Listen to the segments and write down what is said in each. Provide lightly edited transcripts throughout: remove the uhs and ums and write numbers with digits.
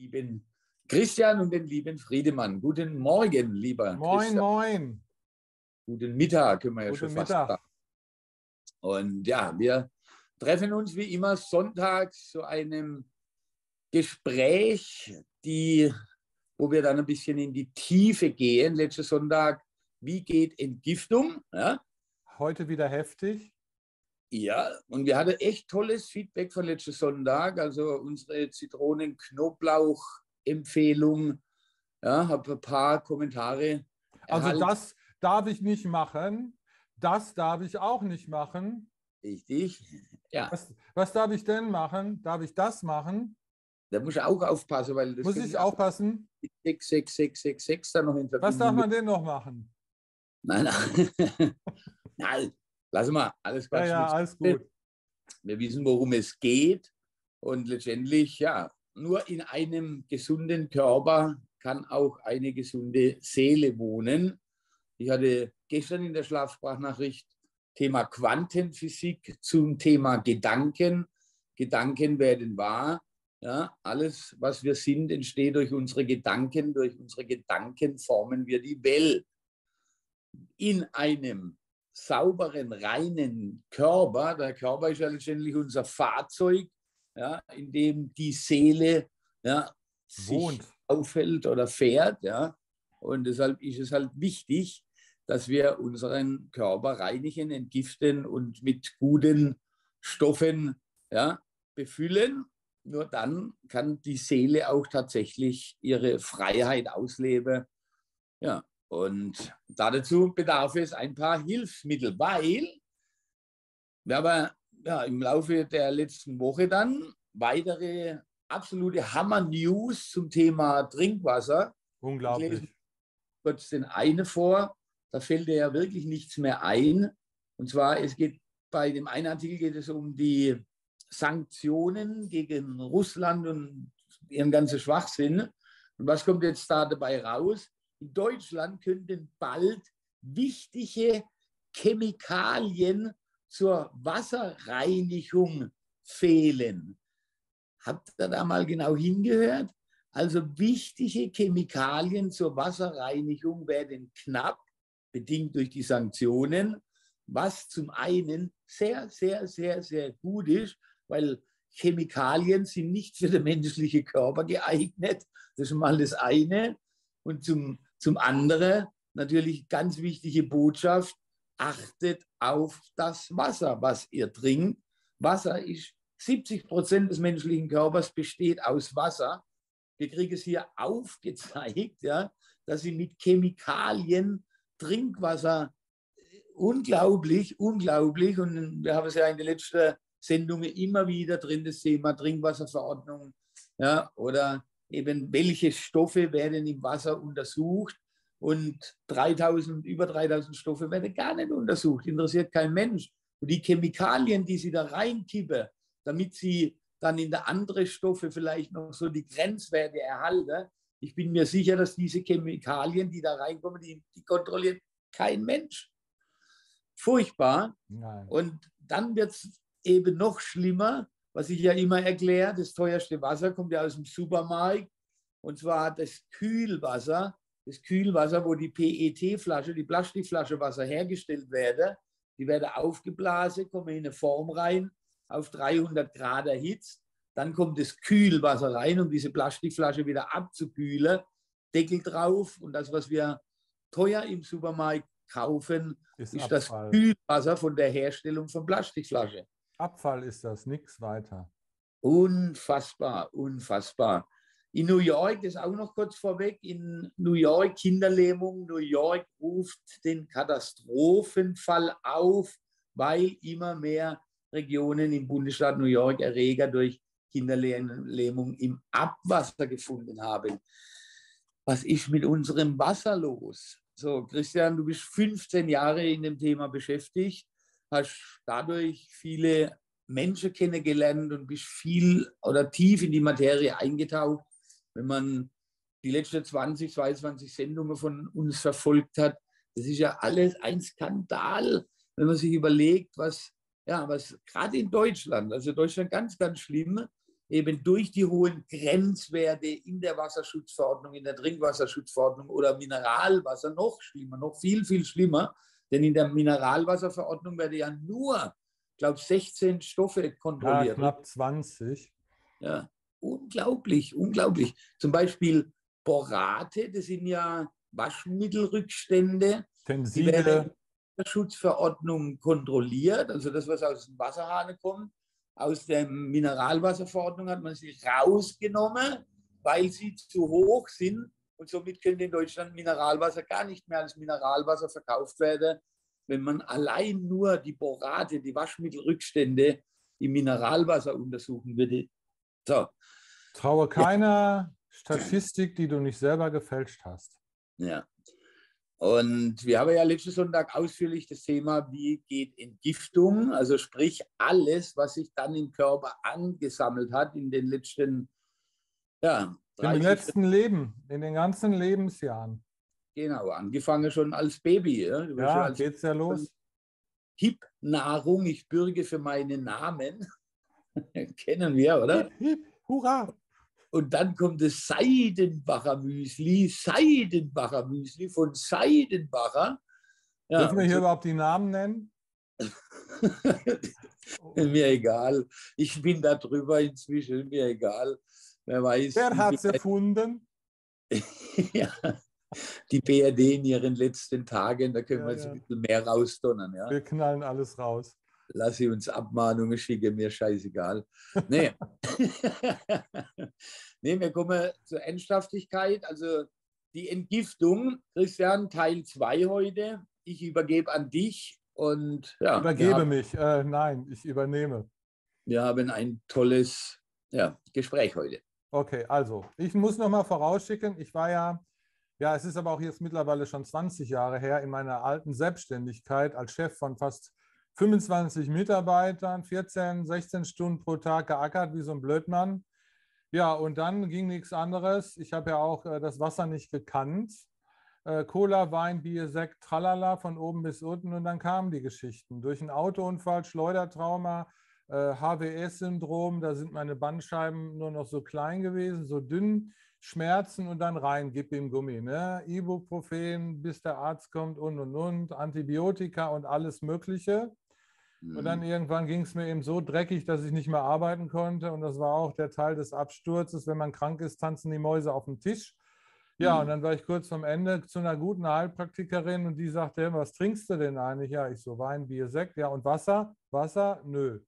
lieben Christian und den lieben Friedemann. Guten Morgen, lieber Moin, Christian. moin. Guten Mittag, können wir ja Guten schon fast Mittag. sagen. Und ja, wir treffen uns wie immer sonntags zu einem Gespräch, wo wir dann ein bisschen in die Tiefe gehen. Letzten Sonntag, wie geht Entgiftung? Ja, Heute wieder heftig. ja, und wir hatten echt tolles Feedback von letzten Sonntag. Also unsere Zitronen-Knoblauch-Empfehlung. Ja, habe ein paar Kommentare Also erhalten. das darf ich nicht machen. Das darf ich auch nicht machen. Richtig. Ja, Was darf ich denn machen? Darf ich das machen? da muss ich auch aufpassen, weil das Muss können ich wir auch aufpassen? mit 66666 dann noch in Was darf Verbindung man denn noch machen? Nein, nein. Nein, lass mal, alles Ja, Quatsch. ja, alles gut. Wir wissen, worum es geht. Und letztendlich, ja, nur in einem gesunden Körper kann auch eine gesunde Seele wohnen. Ich hatte gestern in der Schlafsprachnachricht Thema Quantenphysik zum Thema Gedanken. Gedanken werden wahr. Ja, alles, was wir sind, entsteht durch unsere Gedanken. Durch unsere Gedanken formen wir die Welt. In einem sauberen, reinen Körper, der Körper ist ja letztendlich unser Fahrzeug, ja, in dem die Seele ja, sich Wohnt. aufhält oder fährt. Ja. Und deshalb ist es halt wichtig, dass wir unseren Körper reinigen, entgiften und mit guten Stoffen ja, befüllen. Nur dann kann die Seele auch tatsächlich ihre Freiheit ausleben. Ja, und dazu bedarf es ein paar Hilfsmittel, weil wir haben ja, im Laufe der letzten Woche dann weitere absolute Hammer-News zum Thema Trinkwasser. Ich lese Unglaublich. kurz den einen vor, da fällt dir ja wirklich nichts mehr ein. Und zwar, bei dem einen Artikel geht es um die Sanktionen gegen Russland und ihren ganzen Schwachsinn. Und was kommt jetzt da dabei raus? In Deutschland könnten bald wichtige Chemikalien zur Wasserreinigung fehlen. Habt ihr da mal genau hingehört? Also wichtige Chemikalien zur Wasserreinigung werden knapp, bedingt durch die Sanktionen, was zum einen sehr, sehr, sehr, sehr gut ist, weil Chemikalien sind nicht für den menschlichen Körper geeignet. Das ist mal das eine. Und zum anderen natürlich ganz wichtige Botschaft, achtet auf das Wasser, was ihr trinkt. Wasser ist 70% des menschlichen Körpers besteht aus Wasser. Wir kriegen es hier aufgezeigt, ja, dass sie mit Chemikalien Trinkwasser unglaublich, unglaublich. Und wir haben es ja in den letzten Sendungen immer wieder drin, das Thema Trinkwasserverordnung, ja, oder eben welche Stoffe werden im Wasser untersucht. Und über 3000 Stoffe werden gar nicht untersucht, interessiert kein Mensch. Und die Chemikalien, die sie da reinkippen, damit sie dann in der anderen Stoffe vielleicht noch so die Grenzwerte erhalten, ich bin mir sicher, dass diese Chemikalien, die da reinkommen, die kontrolliert kein Mensch. Furchtbar. Nein. Und dann wird es eben noch schlimmer, was ich ja immer erkläre, das teuerste Wasser kommt ja aus dem Supermarkt, und zwar das Kühlwasser, wo die PET-Flasche, die Plastikflasche Wasser hergestellt werden. Die werden aufgeblasen, kommen in eine Form rein, auf 300 Grad erhitzt. Dann kommt das Kühlwasser rein, um diese Plastikflasche wieder abzukühlen. Deckel drauf, und das, was wir teuer im Supermarkt kaufen, ist das Abfall. Kühlwasser von der Herstellung von Plastikflasche. Abfall ist das, nichts weiter. Unfassbar, unfassbar. In New York, das auch noch kurz vorweg, in New York Kinderlähmung, New York ruft den Katastrophenfall auf, weil immer mehr Regionen im Bundesstaat New York Erreger durch Kinderlähmung im Abwasser gefunden haben. Was ist mit unserem Wasser los? So, Christian, du bist 15 Jahre in dem Thema beschäftigt, hast dadurch viele Menschen kennengelernt und bist viel oder tief in die Materie eingetaucht. Wenn man die letzten 20, 22 Sendungen von uns verfolgt hat, das ist ja alles ein Skandal, wenn man sich überlegt, was gerade in Deutschland, also Deutschland ganz, ganz schlimm, eben durch die hohen Grenzwerte in der Wasserschutzverordnung, in der Trinkwasserschutzverordnung oder Mineralwasser noch schlimmer, noch viel, viel schlimmer. Denn in der Mineralwasserverordnung werden ja nur, ich glaube, 16 Stoffe Ja, kontrolliert. knapp 20. Ja, unglaublich, unglaublich. Zum Beispiel Borate, das sind ja Waschmittelrückstände, die werden in Tenside. der Schutzverordnung kontrolliert, also das, was aus dem Wasserhahn kommt. Aus der Mineralwasserverordnung hat man sie rausgenommen, weil sie zu hoch sind. Und somit könnte in Deutschland Mineralwasser gar nicht mehr als Mineralwasser verkauft werden, wenn man allein nur die Borate, die Waschmittelrückstände im Mineralwasser untersuchen würde. So, Traue ja, keiner Statistik, die du nicht selber gefälscht hast. ja. Und wir haben ja letzten Sonntag ausführlich das Thema, wie geht Entgiftung, also sprich alles, was sich dann im Körper angesammelt hat in den letzten ja, In den 30, letzten Leben, in den ganzen Lebensjahren. genau, angefangen schon als Baby. Ja. Du wirst schon Ja, als geht's ja los. Hip-Nahrung, ich bürge für meinen Namen, kennen wir, oder? Hip, hip, hurra! Und dann kommt das Seidenbacher Müsli von Seidenbacher. Ja, Dürfen wir und hier so überhaupt die Namen nennen? mir egal. Ich bin da drüber inzwischen, mir egal. Wer weiß, Wer hat es erfunden? ja, die BRD in ihren letzten Tagen, da können Ja, wir jetzt ein ja. bisschen mehr rausdonnern. Ja. Wir knallen alles raus. Lass sie uns Abmahnungen schicken, mir scheißegal. Nee. Nee, wir kommen zur Ernsthaftigkeit. Also die Entgiftung, Christian, Teil 2 heute. Ich übergebe an dich und ja, Übergebe mich. Nein, ich übernehme. wir haben ein tolles ja, Gespräch heute. Okay, also ich muss noch mal vorausschicken, ich war ja, es ist aber auch jetzt mittlerweile schon 20 Jahre her, in meiner alten Selbstständigkeit als Chef von fast 25 Mitarbeitern, 14, 16 Stunden pro Tag geackert wie so ein Blödmann. Ja, und dann ging nichts anderes. Ich habe ja auch das Wasser nicht gekannt. Cola, Wein, Bier, Sekt, tralala, von oben bis unten. Und dann kamen die Geschichten. Durch einen Autounfall, Schleudertrauma, HWS-Syndrom, da sind meine Bandscheiben nur noch so klein gewesen, so dünn, Schmerzen und dann rein, gib ihm Gummi. Ne? Ibuprofen, bis der Arzt kommt und, Antibiotika und alles Mögliche. Und dann irgendwann ging es mir eben so dreckig, dass ich nicht mehr arbeiten konnte. Und das war auch der Teil des Absturzes. Wenn man krank ist, tanzen die Mäuse auf dem Tisch. Ja, und dann war ich kurz vorm Ende zu einer guten Heilpraktikerin und die sagte, was trinkst du denn eigentlich? Ja, ich so Wein, Bier, Sekt. Ja, und Wasser? Wasser? Nö.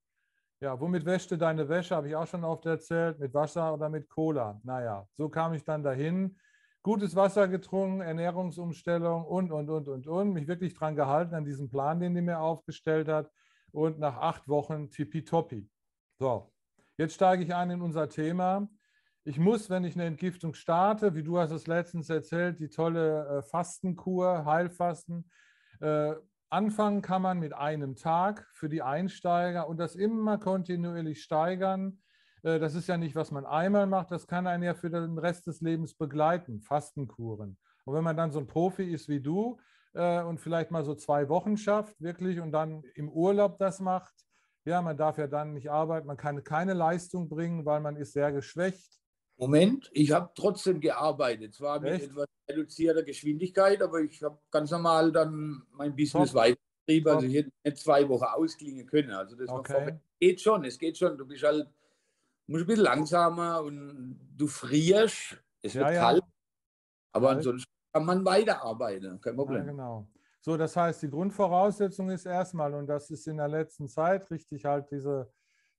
Ja, womit wäschst du deine Wäsche? Habe ich auch schon oft erzählt. Mit Wasser oder mit Cola? Naja, so kam ich dann dahin. Gutes Wasser getrunken, Ernährungsumstellung und. Mich wirklich dran gehalten an diesem Plan, den die mir aufgestellt hat. Und nach 8 Wochen tippitoppi. So, jetzt steige ich ein in unser Thema. Ich muss, wenn ich eine Entgiftung starte, wie du hast es letztens erzählt, die tolle Fastenkur, Heilfasten, anfangen kann man mit einem Tag für die Einsteiger und das immer kontinuierlich steigern. Das ist ja nicht, was man einmal macht, das kann einen ja für den Rest des Lebens begleiten, Fastenkuren. Und wenn man dann so ein Profi ist wie du und vielleicht mal so 2 Wochen schafft, wirklich, und dann im Urlaub das macht, ja, man darf ja dann nicht arbeiten, man kann keine Leistung bringen, weil man ist sehr geschwächt. Moment, ich habe trotzdem gearbeitet, zwar mit Echt? etwas reduzierter Geschwindigkeit, aber ich habe ganz normal dann mein Business Top, weitergetrieben. Also top. ich hätte nicht 2 Wochen ausklingen können. Also das war Okay. vorwärts. Geht schon, es geht schon. Du bist halt, musst ein bisschen langsamer und du frierst, es Ja, wird kalt, ja, aber kalt. ansonsten kann man weiterarbeiten, kein Ja, Problem. genau. So, das heißt, die Grundvoraussetzung ist erstmal, und das ist in der letzten Zeit richtig halt diese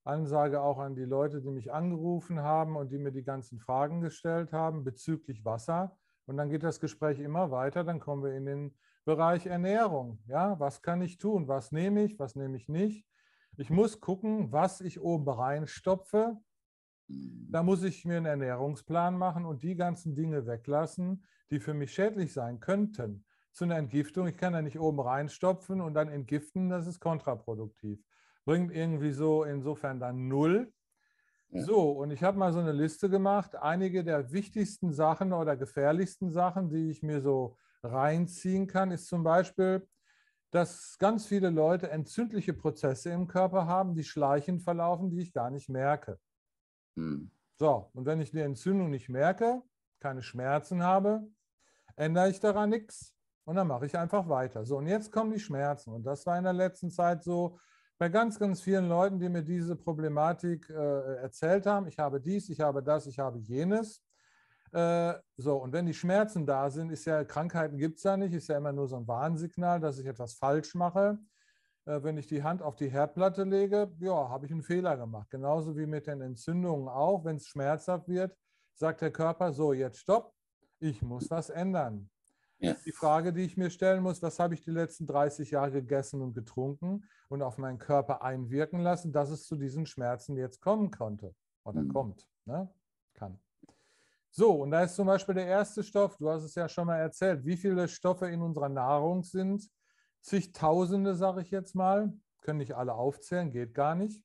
Ansage auch an die Leute, die mich angerufen haben und die mir die ganzen Fragen gestellt haben bezüglich Wasser. Und dann geht das Gespräch immer weiter, dann kommen wir in den Bereich Ernährung. Ja, was kann ich tun? Was nehme ich? Was nehme ich nicht? Ich muss gucken, was ich oben reinstopfe. Da muss ich mir einen Ernährungsplan machen und die ganzen Dinge weglassen, die für mich schädlich sein könnten. Zu einer Entgiftung, ich kann da nicht oben reinstopfen und dann entgiften, das ist kontraproduktiv. Bringt irgendwie so insofern dann null. Ja. So, und ich habe mal so eine Liste gemacht, einige der wichtigsten Sachen oder gefährlichsten Sachen, die ich mir so reinziehen kann, ist zum Beispiel, dass ganz viele Leute entzündliche Prozesse im Körper haben, die schleichend verlaufen, die ich gar nicht merke. Mhm. So, und wenn ich die Entzündung nicht merke, keine Schmerzen habe, ändere ich daran nichts und dann mache ich einfach weiter. So, und jetzt kommen die Schmerzen. Und das war in der letzten Zeit so bei ganz, ganz vielen Leuten, die mir diese Problematik erzählt haben. Ich habe dies, ich habe das, ich habe jenes. So, und wenn die Schmerzen da sind, ist ja, Krankheiten gibt es ja nicht, ist ja immer nur so ein Warnsignal, dass ich etwas falsch mache. Wenn ich die Hand auf die Herdplatte lege, ja, habe ich einen Fehler gemacht. Genauso wie mit den Entzündungen auch. Wenn es schmerzhaft wird, sagt der Körper, so, jetzt stopp, ich muss was ändern. Ja. Die Frage, die ich mir stellen muss, was habe ich die letzten 30 Jahre gegessen und getrunken und auf meinen Körper einwirken lassen, dass es zu diesen Schmerzen jetzt kommen konnte oder Mhm. kommt, ne? Kann. So, und da ist zum Beispiel der erste Stoff, du hast es ja schon mal erzählt, wie viele Stoffe in unserer Nahrung sind. Zigtausende, sage ich jetzt mal. Können nicht alle aufzählen, geht gar nicht.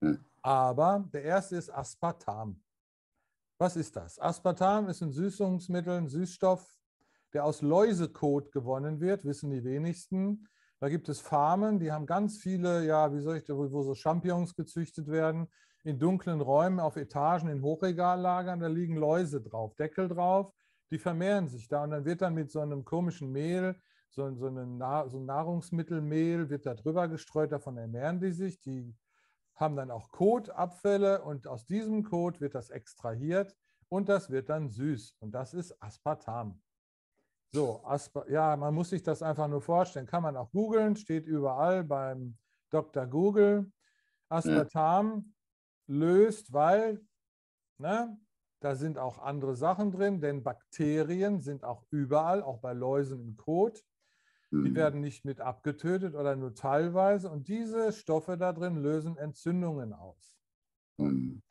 Mhm. Aber der erste ist Aspartam. Was ist das? Aspartam ist ein Süßungsmittel, ein Süßstoff, der aus Läusekot gewonnen wird, wissen die wenigsten. Da gibt es Farmen, die haben ganz viele, ja, wie soll ich, wo so Champignons gezüchtet werden, in dunklen Räumen auf Etagen in Hochregallagern, da liegen Läuse drauf, Deckel drauf, die vermehren sich da und dann wird dann mit so einem komischen Mehl, so ein Nahrungsmittelmehl, wird da drüber gestreut, davon ernähren die sich, die haben dann auch Kotabfälle und aus diesem Kot wird das extrahiert und das wird dann süß und das ist Aspartam. So, ja, man muss sich das einfach nur vorstellen. Kann man auch googeln, steht überall beim Dr. Google. Ja. Aspartam löst, weil, ne, da sind auch andere Sachen drin, denn Bakterien sind auch überall, auch bei Läusen im Kot. Die Mhm. werden nicht mit abgetötet oder nur teilweise. Und diese Stoffe da drin lösen Entzündungen aus. Mhm.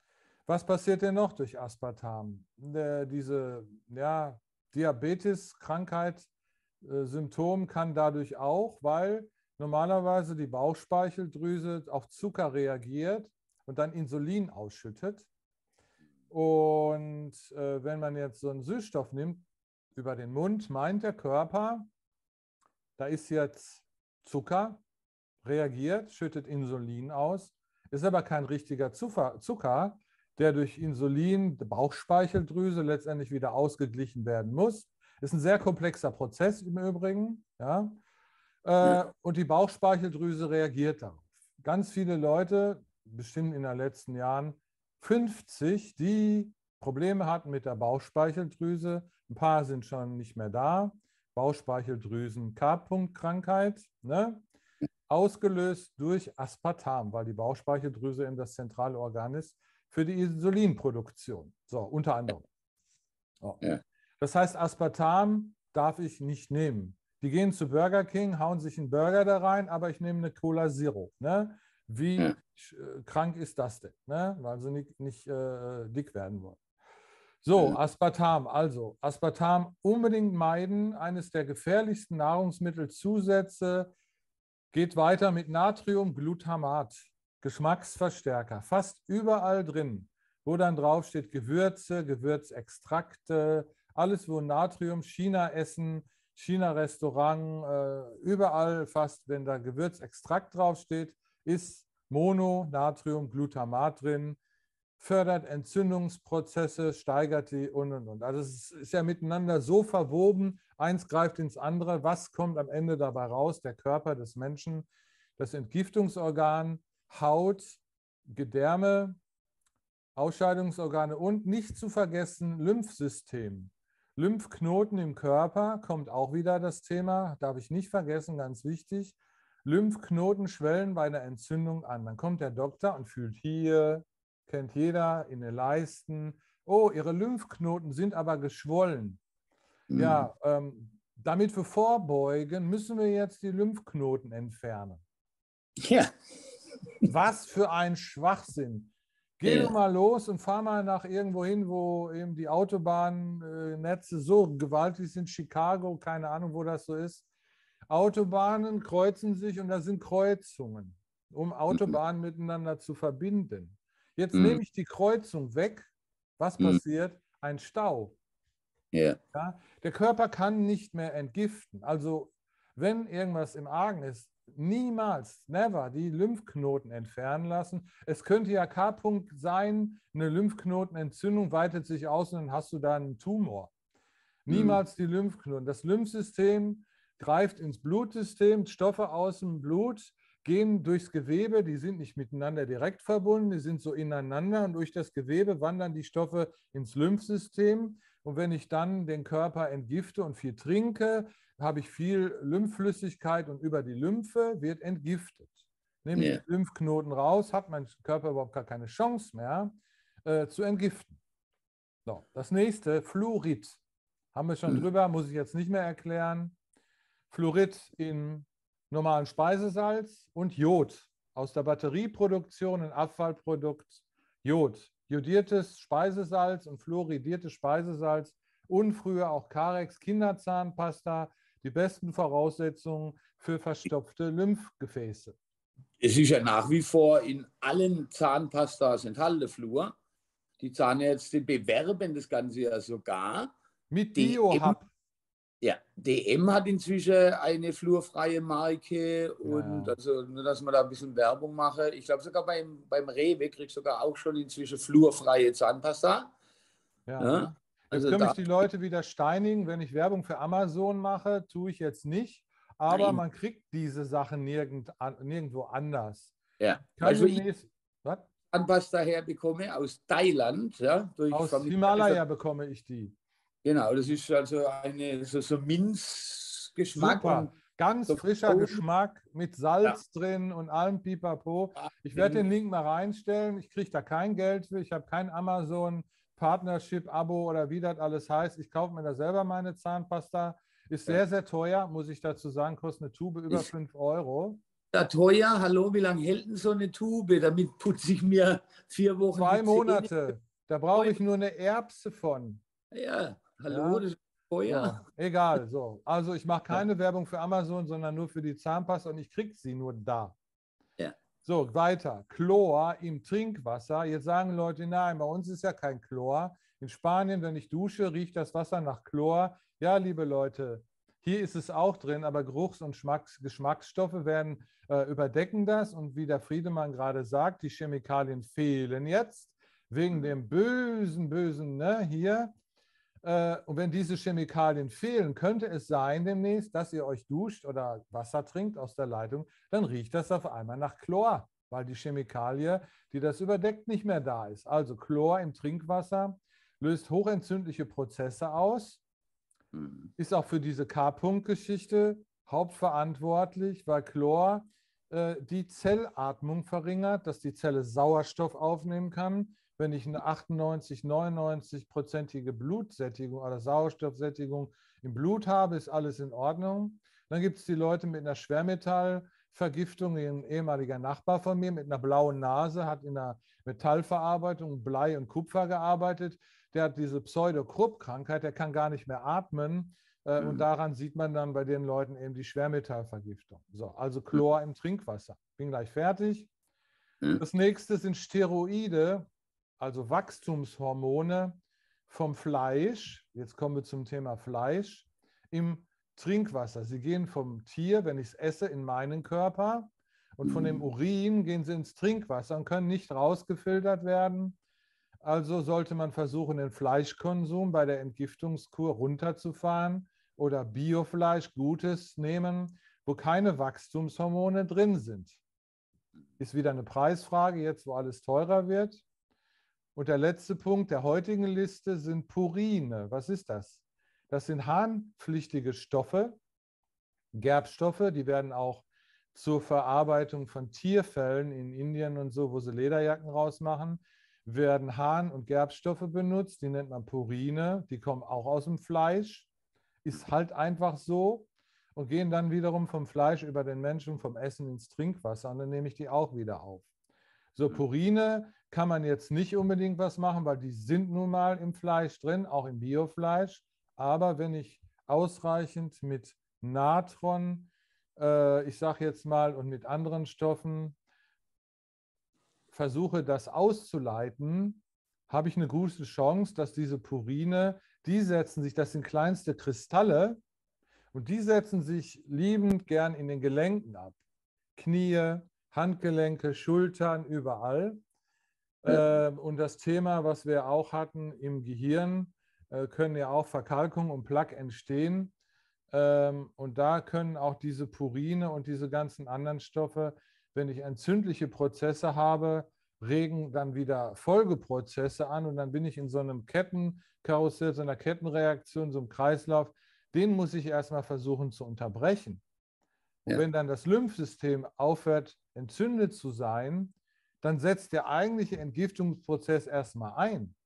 Was passiert denn noch durch Aspartam? Diese ja, Diabetes-Krankheit, Symptom kann dadurch auch, weil normalerweise die Bauchspeicheldrüse auf Zucker reagiert und dann Insulin ausschüttet. Und wenn man jetzt so einen Süßstoff nimmt über den Mund, meint der Körper, da ist jetzt Zucker, reagiert, schüttet Insulin aus, ist aber kein richtiger Zucker, der durch Insulin, die Bauchspeicheldrüse letztendlich wieder ausgeglichen werden muss. Ist ein sehr komplexer Prozess im Übrigen. Ja? Ja. Und die Bauchspeicheldrüse reagiert darauf. Ganz viele Leute, bestimmt in den letzten Jahren 50, die Probleme hatten mit der Bauchspeicheldrüse. Ein paar sind schon nicht mehr da. Bauchspeicheldrüsen-K-Punkt-Krankheit, ne? Ausgelöst durch Aspartam, weil die Bauchspeicheldrüse eben das zentrale Organ ist für die Insulinproduktion. So, unter anderem. So. Ja. Das heißt, Aspartam darf ich nicht nehmen. Die gehen zu Burger King, hauen sich einen Burger da rein, aber ich nehme eine Cola Zero. Ne? Wie Ja. krank ist das denn? Ne? Weil sie nicht dick werden wollen. So, Ja. Aspartam. Also, Aspartam unbedingt meiden. Eines der gefährlichsten Nahrungsmittelzusätze. Geht weiter mit Natriumglutamat, Geschmacksverstärker, fast überall drin, wo dann drauf steht Gewürze, Gewürzextrakte, alles wo Natrium, China essen, China-Restaurant, überall fast, wenn da Gewürzextrakt draufsteht, ist Mononatriumglutamat drin, fördert Entzündungsprozesse, steigert die und. Also es ist ja miteinander so verwoben, eins greift ins andere. Was kommt am Ende dabei raus? Der Körper des Menschen, das Entgiftungsorgan, Haut, Gedärme, Ausscheidungsorgane und nicht zu vergessen Lymphsystem. Lymphknoten im Körper kommt auch wieder das Thema, darf ich nicht vergessen, ganz wichtig. Lymphknoten schwellen bei einer Entzündung an. Dann kommt der Doktor und fühlt hier, kennt jeder, in den Leisten. Oh, Ihre Lymphknoten sind aber geschwollen. Mhm. Ja, damit wir vorbeugen, müssen wir jetzt die Lymphknoten entfernen. Ja. Was für ein Schwachsinn. Geh Ja. du mal los und fahr mal nach irgendwo hin, wo eben die Autobahnnetze so gewaltig sind. Chicago, keine Ahnung, wo das so ist. Autobahnen kreuzen sich und da sind Kreuzungen, um Autobahnen miteinander zu verbinden. Jetzt Mhm. nehme ich die Kreuzung weg. Was Mhm. passiert? Ein Stau. Ja. Ja? Der Körper kann nicht mehr entgiften. Also wenn irgendwas im Argen ist, niemals, never, die Lymphknoten entfernen lassen. Es könnte ja K-Punkt sein, eine Lymphknotenentzündung weitet sich aus und dann hast du da einen Tumor. Niemals die Lymphknoten. Das Lymphsystem greift ins Blutsystem, Stoffe aus dem Blut gehen durchs Gewebe, die sind nicht miteinander direkt verbunden, die sind so ineinander und durch das Gewebe wandern die Stoffe ins Lymphsystem. Und wenn ich dann den Körper entgifte und viel trinke, habe ich viel Lymphflüssigkeit und über die Lymphe wird entgiftet. Nehme ich Ja. die Lymphknoten raus, hat mein Körper überhaupt gar keine Chance mehr zu entgiften. So, das nächste, Fluorid. Haben wir schon drüber, muss ich jetzt nicht mehr erklären. Fluorid in normalen Speisesalz und Jod. Aus der Batterieproduktion ein Abfallprodukt Jod. Jodiertes Speisesalz und fluoridiertes Speisesalz und früher auch Carex Kinderzahnpasta, die besten Voraussetzungen für verstopfte Lymphgefäße. Es ist ja nach wie vor in allen Zahnpastas enthalten, Fluor. Die Zahnärzte bewerben das Ganze ja sogar. Mit DM, Biohub. ja, DM hat inzwischen eine fluorfreie Marke und Ja. also nur, dass man da ein bisschen Werbung mache. Ich glaube sogar beim Rewe kriegst du sogar auch schon inzwischen fluorfreie Zahnpasta. Ja, Jetzt also können mich da, die Leute wieder steinigen, wenn ich Werbung für Amazon mache, tue ich jetzt nicht. Aber nein, man kriegt diese Sachen nirgendwo anders. ja. Kann Weißt du, ich demnächst, was? Zahnpasta herbekomme aus Thailand, ja, durch Aus Familie. Himalaya bekomme ich die. Genau, das ist also eine so Minzgeschmack Super. und Ganz so frischer Geschmack mit ja, Salz drin und allem Pipapo. Ich werde den Link mal reinstellen. Ich kriege da kein Geld für. Ich habe kein Amazon Partnership-Abo oder wie das alles heißt. Ich kaufe mir da selber meine Zahnpasta. Ist sehr, sehr teuer, muss ich dazu sagen. Kostet eine Tube über ist 5 Euro. ja teuer. Hallo, wie lange hält denn so eine Tube? Damit putze ich mir 4 Wochen 2 die Zähne. Monate. Da brauche ich nur eine Erbse von. Ja, hallo, Ja, das ist so, teuer. egal. So. Also ich mache Ja, keine Werbung für Amazon, sondern nur für die Zahnpasta und ich kriege sie nur da. ja. So, weiter. Chlor im Trinkwasser. Jetzt sagen Leute, nein, bei uns ist ja kein Chlor. In Spanien, wenn ich dusche, riecht das Wasser nach Chlor. Ja, liebe Leute, hier ist es auch drin, aber Geruchs- und Geschmacksstoffe werden überdecken das. Und wie der Friedemann gerade sagt, die Chemikalien fehlen jetzt wegen dem bösen, ne, hier. Und wenn diese Chemikalien fehlen, könnte es sein demnächst, dass ihr euch duscht oder Wasser trinkt aus der Leitung, dann riecht das auf einmal nach Chlor, weil die Chemikalie, die das überdeckt, nicht mehr da ist. Also Chlor im Trinkwasser löst hochentzündliche Prozesse aus, ist auch für diese K-Punkt-Geschichte hauptverantwortlich, weil Chlor die Zellatmung verringert, dass die Zelle Sauerstoff aufnehmen kann. Wenn ich eine 98, 99-prozentige Blutsättigung oder Sauerstoffsättigung im Blut habe, ist alles in Ordnung. Dann gibt es die Leute mit einer Schwermetallvergiftung, ein ehemaliger Nachbar von mir mit einer blauen Nase, hat in der Metallverarbeitung Blei und Kupfer gearbeitet. Der hat diese Pseudo-Krupp-Krankheit, der kann gar nicht mehr atmen. Und daran sieht man dann bei den Leuten eben die Schwermetallvergiftung. So, also Chlor im Trinkwasser. Bin gleich fertig. Das nächste sind Steroide, also Wachstumshormone vom Fleisch. Jetzt kommen wir zum Thema Fleisch im Trinkwasser. Sie gehen vom Tier, wenn ich es esse, in meinen Körper und von dem Urin gehen sie ins Trinkwasser und können nicht rausgefiltert werden. Also sollte man versuchen, den Fleischkonsum bei der Entgiftungskur runterzufahren oder Biofleisch, Gutes nehmen, wo keine Wachstumshormone drin sind. Ist wieder eine Preisfrage, jetzt wo alles teurer wird. Und der letzte Punkt der heutigen Liste sind Purine. Was ist das? Das sind harnpflichtige Stoffe, Gerbstoffe, die werden auch zur Verarbeitung von Tierfellen in Indien und so, wo sie Lederjacken rausmachen, werden Harn- und Gerbstoffe benutzt, die nennt man Purine, die kommen auch aus dem Fleisch, ist halt einfach so und gehen dann wiederum vom Fleisch über den Menschen, vom Essen ins Trinkwasser und dann nehme ich die auch wieder auf. So, Purine kann man jetzt nicht unbedingt was machen, weil die sind nun mal im Fleisch drin, auch im Biofleisch, aber wenn ich ausreichend mit Natron, ich sage jetzt mal, und mit anderen Stoffen versuche, das auszuleiten, habe ich eine gute Chance, dass diese Purine, die setzen sich, das sind kleinste Kristalle, und die setzen sich liebend gern in den Gelenken ab. Knie, Handgelenke, Schultern, überall. Und das Thema, was wir auch hatten im Gehirn, können ja auch Verkalkung und Plaque entstehen. Und da können auch diese Purine und diese ganzen anderen Stoffe, wenn ich entzündliche Prozesse habe, regen dann wieder Folgeprozesse an und dann bin ich in so einem Kettenkarussell, so einer Kettenreaktion, so einem Kreislauf. Den muss ich erstmal versuchen zu unterbrechen. Und Ja. wenn dann das Lymphsystem aufhört, entzündet zu sein, dann setzt der eigentliche Entgiftungsprozess erstmal ein.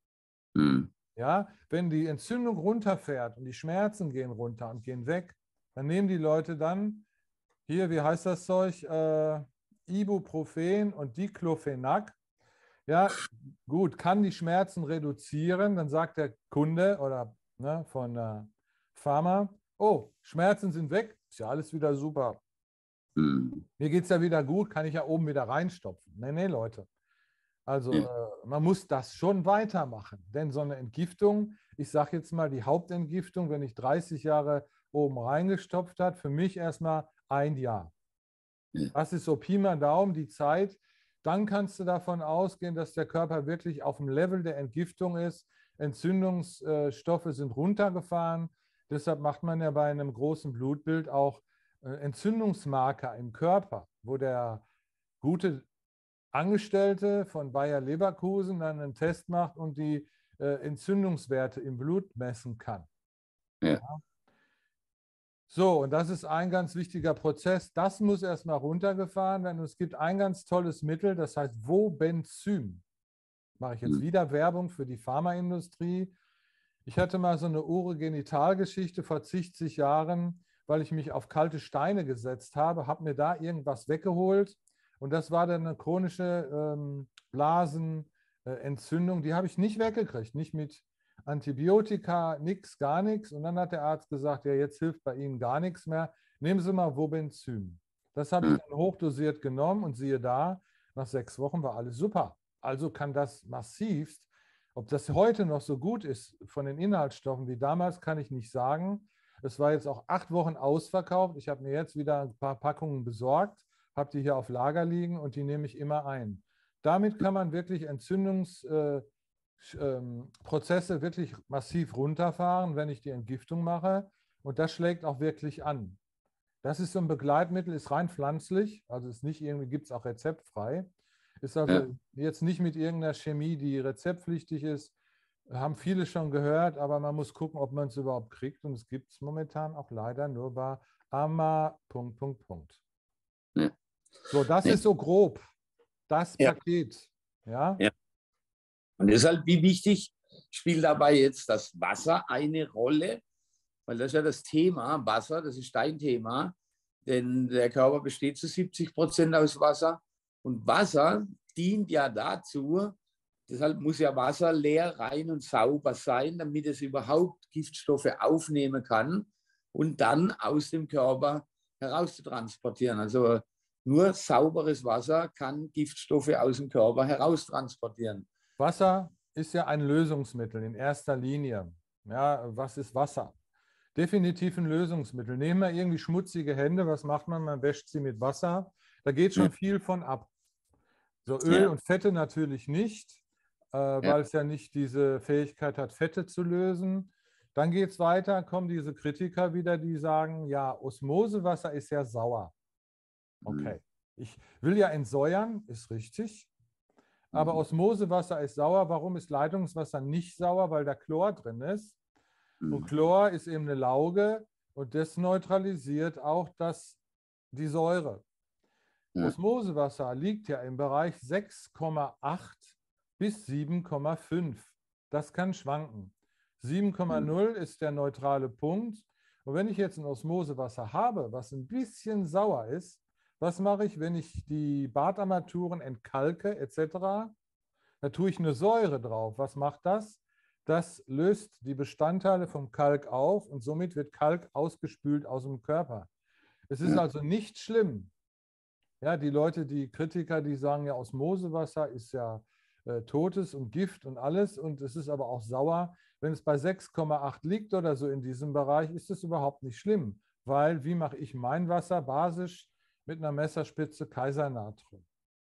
Mhm. Ja, wenn die Entzündung runterfährt und die Schmerzen gehen runter und gehen weg, dann nehmen die Leute dann hier, wie heißt das Zeug? Ibuprofen und Diclofenac. Ja, gut, kann die Schmerzen reduzieren. Dann sagt der Kunde oder ne, von der Pharma, oh, Schmerzen sind weg, ist ja alles wieder super. Mhm. Mir geht es ja wieder gut, kann ich ja oben wieder reinstopfen. Nee, nee, Leute. Also Ja. man muss das schon weitermachen. Denn so eine Entgiftung, ich sage jetzt mal die Hauptentgiftung, wenn ich 30 Jahre oben reingestopft habe, für mich erstmal ein Jahr. Ja. Das ist so Pi mal Daumen die Zeit. Dann kannst du davon ausgehen, dass der Körper wirklich auf dem Level der Entgiftung ist. Entzündungsstoffe sind runtergefahren. Deshalb macht man ja bei einem großen Blutbild auch Entzündungsmarker im Körper, wo der gute Angestellte von Bayer Leverkusen dann einen Test macht und die Entzündungswerte im Blut messen kann. Ja. So, und das ist ein ganz wichtiger Prozess. Das muss erstmal runtergefahren werden. Und es gibt ein ganz tolles Mittel, das heißt Wobenzym. Mache ich jetzt Mhm. wieder Werbung für die Pharmaindustrie. Ich hatte mal so eine Urogenitalgeschichte vor zig Jahren, weil ich mich auf kalte Steine gesetzt habe, habe mir da irgendwas weggeholt. Und das war dann eine chronische Blasenentzündung. Die habe ich nicht weggekriegt, nicht mit Antibiotika, nichts, gar nichts. Und dann hat der Arzt gesagt, ja, jetzt hilft bei Ihnen gar nichts mehr. Nehmen Sie mal Wobenzym. Das habe ich Mhm. dann hochdosiert genommen und siehe da, nach 6 Wochen war alles super. Also kann das massivst, ob das heute noch so gut ist von den Inhaltsstoffen wie damals, kann ich nicht sagen. Es war jetzt auch 8 Wochen ausverkauft. Ich habe mir jetzt wieder ein paar Packungen besorgt, habe die hier auf Lager liegen und die nehme ich immer ein. Damit kann man wirklich Entzündungsprozesse wirklich massiv runterfahren, wenn ich die Entgiftung mache. Und das schlägt auch wirklich an. Das ist so ein Begleitmittel, ist rein pflanzlich, also ist nicht irgendwie, gibt es auch rezeptfrei. Ist Ja. also jetzt nicht mit irgendeiner Chemie, die rezeptpflichtig ist. Haben viele schon gehört, aber man muss gucken, ob man es überhaupt kriegt. Und es gibt es momentan auch leider nur bei AMA. Ja. So, das Ja. ist so grob das Ja. Paket. Ja, Ja. Und deshalb, wie wichtig spielt dabei jetzt das Wasser eine Rolle? Weil das ist ja das Thema, Wasser, das ist dein Thema. Denn der Körper besteht zu 70% aus Wasser. Und Wasser dient ja dazu, deshalb muss ja Wasser leer, rein und sauber sein, damit es überhaupt Giftstoffe aufnehmen kann und dann aus dem Körper herauszutransportieren. Also nur sauberes Wasser kann Giftstoffe aus dem Körper heraustransportieren. Wasser ist ja ein Lösungsmittel in erster Linie. Ja, was ist Wasser? Definitiv ein Lösungsmittel. Nehmen wir irgendwie schmutzige Hände, was macht man? Man wäscht sie mit Wasser. Da geht Ja, schon viel von ab. So Öl ja, und Fette natürlich nicht, ja, weil es ja nicht diese Fähigkeit hat, Fette zu lösen. Dann geht es weiter, kommen diese Kritiker wieder, die sagen, ja, Osmosewasser ist ja sauer. Okay, ich will ja entsäuern, ist richtig. Aber Osmosewasser ist sauer. Warum ist Leitungswasser nicht sauer? Weil da Chlor drin ist. Und Chlor ist eben eine Lauge und das neutralisiert auch die Säure. ja, Osmosewasser liegt ja im Bereich 6,8 bis 7,5. Das kann schwanken. 7,0 ist der neutrale Punkt. Und wenn ich jetzt ein Osmosewasser habe, was ein bisschen sauer ist, was mache ich, wenn ich die Badarmaturen entkalke etc.? Da tue ich eine Säure drauf. Was macht das? Das löst die Bestandteile vom Kalk auf und somit wird Kalk ausgespült aus dem Körper. Es ist ja, also nicht schlimm. Ja, die Leute, die Kritiker, die sagen ja, Osmosewasser ist ja Totes und Gift und alles und es ist aber auch sauer. Wenn es bei 6,8 liegt oder so in diesem Bereich, ist es überhaupt nicht schlimm, weil wie mache ich mein Wasser basisch? mit einer Messerspitze Kaisernatron.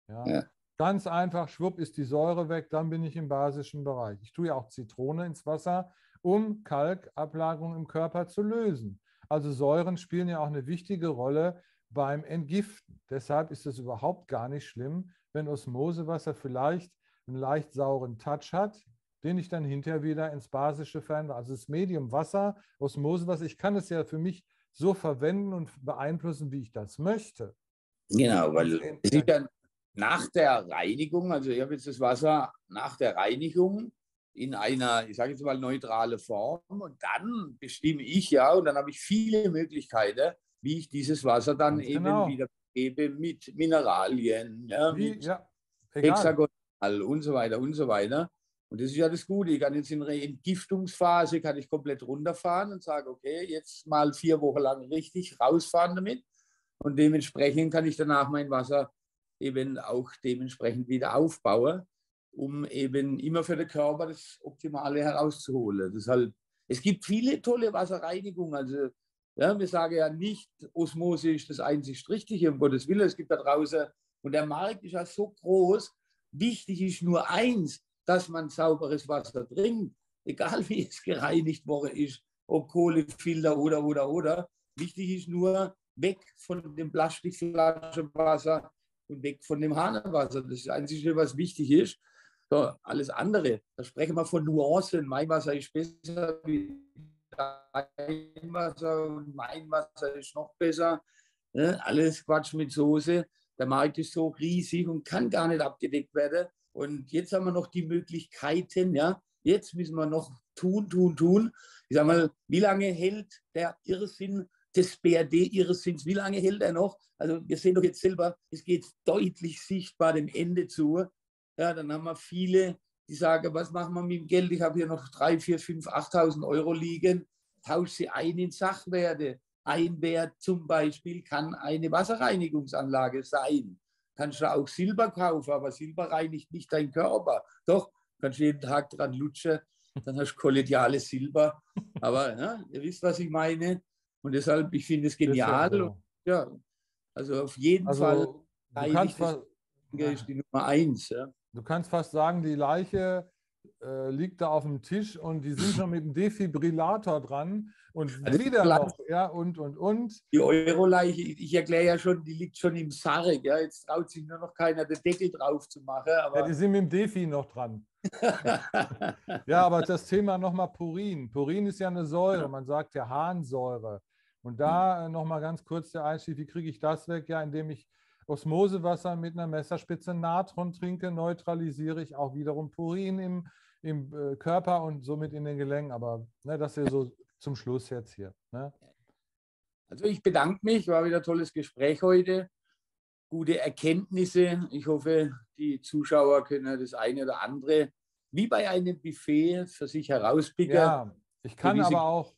Ja. Ja. Ganz einfach, schwupp ist die Säure weg, dann bin ich im basischen Bereich. Ich tue ja auch Zitrone ins Wasser, um Kalkablagerung im Körper zu lösen. Also Säuren spielen ja auch eine wichtige Rolle beim Entgiften. Deshalb ist es überhaupt gar nicht schlimm, wenn Osmosewasser vielleicht einen leicht sauren Touch hat, den ich dann hinterher wieder ins Basische verändere. Also das Medium Wasser, Osmosewasser, ich kann es ja für mich so verwenden und beeinflussen, wie ich das möchte. Genau, weil es ist dann nach der Reinigung, also ich habe jetzt das Wasser nach der Reinigung in einer, ich sage jetzt mal, neutrale Form und dann bestimme ich ja und dann habe ich viele Möglichkeiten, wie ich dieses Wasser dann Ganz eben genau. wieder gebe mit Mineralien, ja, mit Ja, egal. Hexagonal und so weiter und so weiter. Und das ist ja das Gute. Ich kann jetzt in der Entgiftungsphase kann ich komplett runterfahren und sage, okay, jetzt mal 4 Wochen lang richtig rausfahren damit. Und dementsprechend kann ich danach mein Wasser eben auch dementsprechend wieder aufbauen, um eben immer für den Körper das Optimale herauszuholen. Deshalb, es gibt viele tolle Wasserreinigungen. Also ja, wir sagen ja nicht, Osmose ist das einzig Richtige, um Gottes Willen. Es gibt da draußen, und der Markt ist ja so groß, wichtig ist nur eins, dass man sauberes Wasser trinkt, egal wie es gereinigt worden ist, ob Kohlefilter oder. Wichtig ist nur, weg von dem Plastikflaschenwasser und weg von dem Hahnenwasser. Das ist das Einzige, was wichtig ist. So, alles andere, da sprechen wir von Nuancen. Mein Wasser ist besser wie dein Wasser und mein Wasser ist noch besser. Ne? Alles Quatsch mit Soße. Der Markt ist so riesig und kann gar nicht abgedeckt werden. Und jetzt haben wir noch die Möglichkeiten, ja. Jetzt müssen wir noch tun. Ich sage mal, wie lange hält der Irrsinn des BRD-Irrsinns, wie lange hält er noch? Also wir sehen doch jetzt selber, es geht deutlich sichtbar dem Ende zu. Ja, dann haben wir viele, die sagen, was machen wir mit dem Geld? Ich habe hier noch 3, 4, 5, 8.000 Euro liegen. Tausche sie ein in Sachwerte. Ein Wert zum Beispiel kann eine Wasserreinigungsanlage sein. Kannst du auch Silber kaufen, aber Silber reinigt nicht deinen Körper. Doch, kannst du jeden Tag dran lutschen, dann hast du kollegiales Silber. Aber ja, ihr wisst, was ich meine. Und deshalb, ich finde es Ist ja genial. Und, so. ja, also auf jeden Fall Also du heilig, kannst, das ist die Nummer 1. Ja. du kannst fast sagen, die Leiche liegt da auf dem Tisch und die sind schon mit dem Defibrillator dran und Also wieder noch, ja, und. die Euroleiche, ich erkläre ja schon, die liegt schon im Sarg. Ja. Jetzt traut sich nur noch keiner, den Deckel drauf zu machen. Ja, die Aber sind mit dem Defi noch dran. Ja, aber das Thema nochmal Purin. Purin ist ja eine Säure, man sagt ja Harnsäure. Und da nochmal ganz kurz der Einstieg, wie kriege ich das weg? Ja, indem ich Osmosewasser mit einer Messerspitze Natron trinke, neutralisiere ich auch wiederum Purin im Körper und somit in den Gelenken. Aber ne, das ist so zum Schluss jetzt hier. Ne? Also ich bedanke mich, war wieder ein tolles Gespräch heute. Gute Erkenntnisse. Ich hoffe, die Zuschauer können das eine oder andere, wie bei einem Buffet, für sich herauspicken. Ja, ich kann aber auch,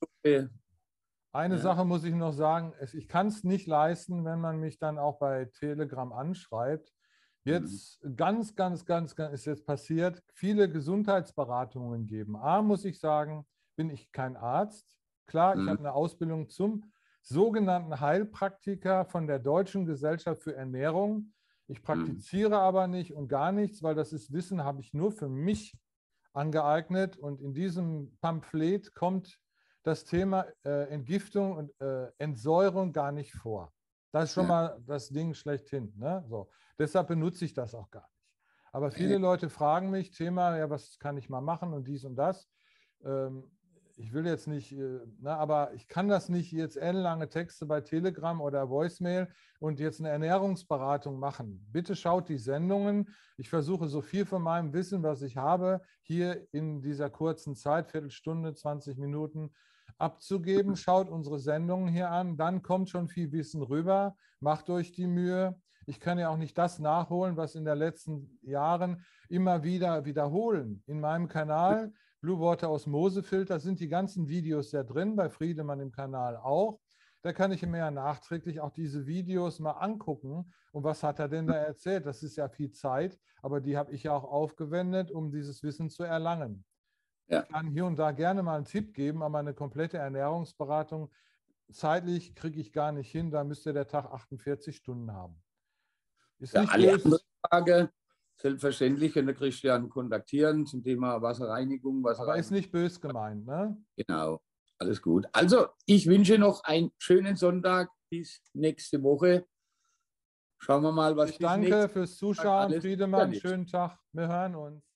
eine ja. Sache muss ich noch sagen, ich kann es nicht leisten, wenn man mich dann auch bei Telegram anschreibt. Jetzt ganz ist jetzt passiert, viele Gesundheitsberatungen geben. A, muss ich sagen, bin ich kein Arzt. Klar, ich habe eine Ausbildung zum sogenannten Heilpraktiker von der Deutschen Gesellschaft für Ernährung. Ich praktiziere aber nicht und gar nichts, weil das ist Wissen, habe ich nur für mich angeeignet. Und in diesem Pamphlet kommt das Thema Entgiftung und Entsäuerung gar nicht vor. Das ist schon mal das Ding schlechthin. Ne? So. Deshalb benutze ich das auch gar nicht. Aber viele Leute fragen mich, Thema, ja, was kann ich mal machen und dies und das. Ich will jetzt nicht, aber ich kann das nicht jetzt ellenlange Texte bei Telegram oder Voicemail und jetzt eine Ernährungsberatung machen. Bitte schaut die Sendungen. Ich versuche so viel von meinem Wissen, was ich habe, hier in dieser kurzen Zeit, Viertelstunde, 20 Minuten, abzugeben. Schaut unsere Sendungen hier an, dann kommt schon viel Wissen rüber. Macht euch die Mühe. Ich kann ja auch nicht das nachholen, was in den letzten Jahren immer wieder wiederholen. In meinem Kanal Blue Water Osmosefilter sind die ganzen Videos ja drin, bei Friedemann im Kanal auch. Da kann ich mir ja nachträglich auch diese Videos mal angucken. Und was hat er denn da erzählt? Das ist ja viel Zeit, aber die habe ich ja auch aufgewendet, um dieses Wissen zu erlangen. Ja. Ich kann hier und da gerne mal einen Tipp geben, aber eine komplette Ernährungsberatung zeitlich kriege ich gar nicht hin, da müsste der Tag 48 Stunden haben. Ist Ja, nicht alle böse. anderen Fragen, selbstverständlich, können Christian kontaktieren zum Thema Wasserreinigung. Aber ist nicht böse gemeint, ne? Genau, alles gut. Also, ich wünsche noch einen schönen Sonntag. Bis nächste Woche. Schauen wir mal, was Ich danke fürs Zuschauen. alles Friedemann, wird. schönen Tag. Wir hören uns.